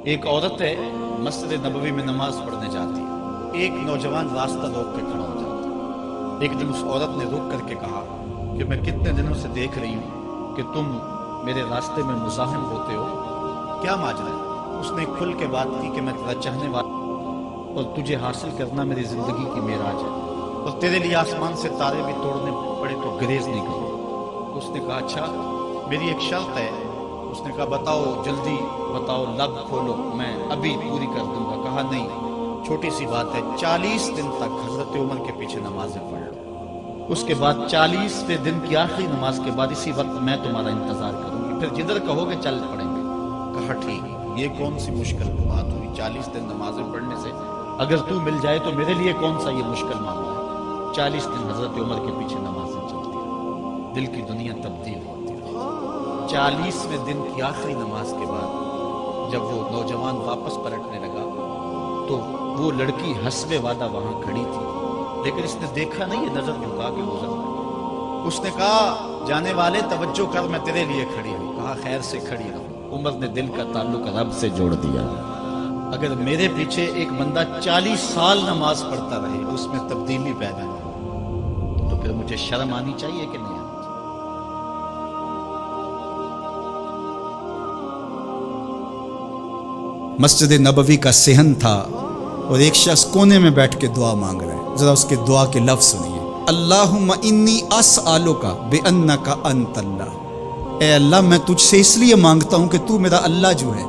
ایک عورت ہے مسجد نبوی میں نماز پڑھنے جاتی ہے۔ ایک نوجوان راستہ روک کے کھڑا ہو جاتا ہے۔ ایک دن اس عورت نے رک کر کے کہا کہ میں کتنے دنوں سے دیکھ رہی ہوں کہ تم میرے راستے میں مزاحم ہوتے ہو، کیا ماجرا ہے؟ اس نے کھل کے بات کی کہ میں تیرا چاہنے والا اور تجھے حاصل کرنا میری زندگی کی معراج ہے، اور تیرے لیے آسمان سے تارے بھی توڑنے پڑے تو گریز نہیں کروں۔ اس نے کہا اچھا میری ایک شرط ہے۔ اس نے کہا بتاؤ، جلدی بتاؤ، لب کھولو، میں ابھی پوری کر دوں گا۔ کہا نہیں، چھوٹی سی بات ہے، 40 دن تک حضرت عمر کے پیچھے نمازیں پڑھ لو، اس کے بعد 40ویں دن کی آخری نماز کے بعد اسی وقت میں تمہارا انتظار کروں گی، پھر جدھر کہو گے چل پڑیں گے۔ کہا ٹھیک، یہ کون سی مشکل بات ہوئی 40 دن نمازیں پڑھنے سے؟ اگر تو مل جائے تو میرے لیے کون سا یہ مشکل معاملہ ہے۔ 40 دن حضرت عمر کے پیچھے نمازیں چلتی ہیں، دل کی دنیا تبدیل ہوتی ہے۔ 40ویں دن کی آخری نماز کے بعد جب وہ نوجوان واپس پلٹنے لگا تو وہ لڑکی حسب وعدہ وہاں کھڑی تھی، لیکن اس نے دیکھا نہیں، یہ نظر جھکا کے گزر گئی۔ اس نے کہا جانے والے توجہ کر، میں تیرے لیے کھڑی ہوں۔ کہا خیر سے کھڑی رہو۔ عمر نے دل کا تعلق رب سے جوڑ دیا۔ اگر میرے پیچھے ایک بندہ 40 سال نماز پڑھتا رہے، اس میں تبدیلی پیدا نہ ہو، تو پھر مجھے شرم آنی چاہیے کہ نہیں؟ مسجد نبوی کا صحن تھا اور ایک شخص کونے میں بیٹھ کے دعا مانگ رہا ہے۔ ذرا اس کے دعا کے لفظ سنیے۔ اللہم انی اسألک بانک انت اللہ، اے اللہ میں تجھ سے اس لیے مانگتا ہوں کہ تو میرا اللہ جو ہے۔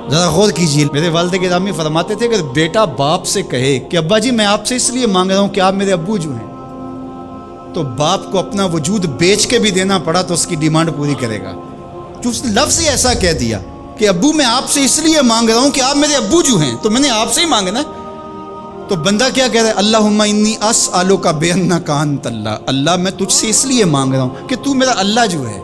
ذرا غور کیجیے، میرے والد گرامی فرماتے تھے اگر بیٹا باپ سے کہے کہ ابا جی میں آپ سے اس لیے مانگ رہا ہوں کہ آپ میرے ابو جو ہیں، تو باپ کو اپنا وجود بیچ کے بھی دینا پڑا تو اس کی ڈیمانڈ پوری کرے گا۔ جو اس نے لفظ ہی ایسا کہہ دیا کہ ابو میں آپ سے اس لیے مانگ رہا ہوں کہ آپ میرے ابو جو ہیں، تو میں نے آپ سے ہی مانگنا ہے۔ تو بندہ کیا کہہ رہا ہے؟ اللہم انی اسألک بانک انت اللہ، اللہ میں تجھ سے اس لیے مانگ رہا ہوں کہ تو میرا اللہ جو ہے۔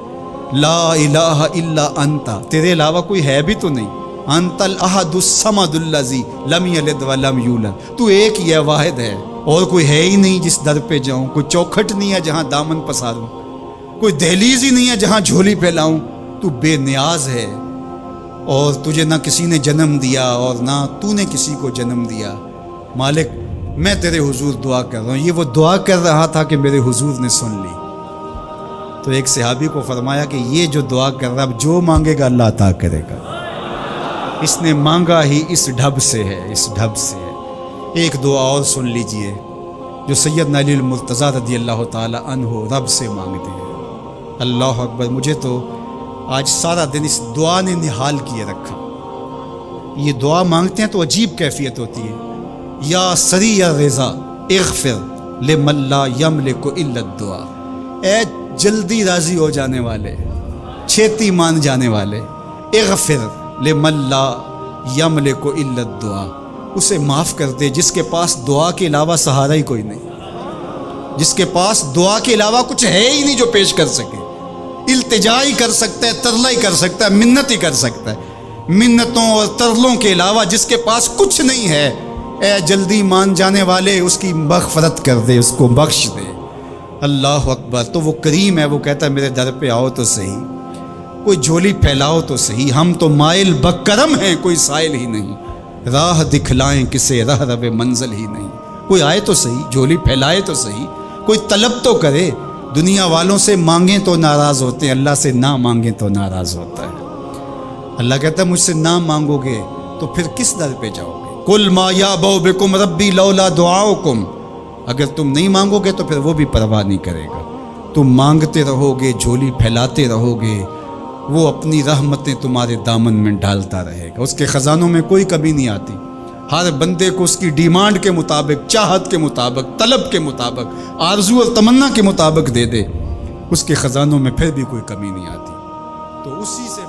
لا الہ الا انت، تیرے علاوہ کوئی ہے بھی تو نہیں۔ انت الاحد الصمد الذی لم یلد ولم یولد، تو ایک ہی ہے، واحد ہے، اور کوئی ہے ہی نہیں جس در پہ جاؤں، کوئی چوکھٹ نہیں ہے جہاں دامن پساروں، کوئی دہلیز ہی نہیں ہے جہاں جھولی پھیلاؤں۔ تو بے نیاز ہے، اور تجھے نہ کسی نے جنم دیا اور نہ تو نے کسی کو جنم دیا۔ مالک میں تیرے حضور دعا کر رہا ہوں۔ یہ وہ دعا کر رہا تھا کہ میرے حضور نے سن لی۔ تو ایک صحابی کو فرمایا کہ یہ جو دعا کر رہا اب جو مانگے گا اللہ عطا کرے گا۔ اس نے مانگا ہی اس ڈھب سے ہے، اس ڈھب سے ہے۔ ایک دعا اور سن لیجئے جو سیدنا علی المرتضیٰ رضی اللہ تعالی عنہ رب سے مانگتے ہیں۔ اللہ اکبر، مجھے تو آج سارا دن اس دعا نے نحال کیے رکھا۔ یہ دعا مانگتے ہیں تو عجیب کیفیت ہوتی ہے۔ یا سریع الرضا اغفر لمن لا یملک الا الدعاء، اے جلدی راضی ہو جانے والے، چھیتی مان جانے والے، اغفر لمن لا یملک الا الدعاء، اسے معاف کر دے جس کے پاس دعا کے علاوہ سہارا ہی کوئی نہیں، جس کے پاس دعا کے علاوہ کچھ ہے ہی نہیں جو پیش کر سکے۔ التجا ہی کر سکتا ہے، ترلا ہی کر سکتا ہے، منت ہی کر سکتا ہے۔ منتوں اور ترلوں کے علاوہ جس کے پاس کچھ نہیں ہے، اے جلدی مان جانے والے اس کی مغفرت کر دے، اس کو بخش دے۔ اللہ اکبر۔ تو وہ کریم ہے، وہ کہتا ہے میرے در پہ آؤ تو صحیح، کوئی جھولی پھیلاؤ تو صحیح، ہم تو مائل بکرم ہیں، کوئی سائل ہی نہیں، راہ دکھلائیں کسے رہ رب منزل ہی نہیں۔ کوئی آئے تو صحیح، جھولی پھیلائے تو صحیح، کوئی طلب تو کرے۔ دنیا والوں سے مانگیں تو ناراض ہوتے ہیں، اللہ سے نہ مانگیں تو ناراض ہوتا ہے۔ اللہ کہتا ہے مجھ سے نہ مانگو گے تو پھر کس در پہ جاؤ گے؟ قل ما یعبأ بکم ربی لولا دعاؤکم، اگر تم نہیں مانگو گے تو پھر وہ بھی پرواہ نہیں کرے گا۔ تم مانگتے رہو گے، جھولی پھیلاتے رہو گے، وہ اپنی رحمتیں تمہارے دامن میں ڈالتا رہے گا۔ اس کے خزانوں میں کوئی کمی نہیں آتی، ہر بندے کو اس کی ڈیمانڈ کے مطابق، چاہت کے مطابق، طلب کے مطابق، آرزو اور تمنا کے مطابق دے دے، اس کے خزانوں میں پھر بھی کوئی کمی نہیں آتی۔ تو اسی سے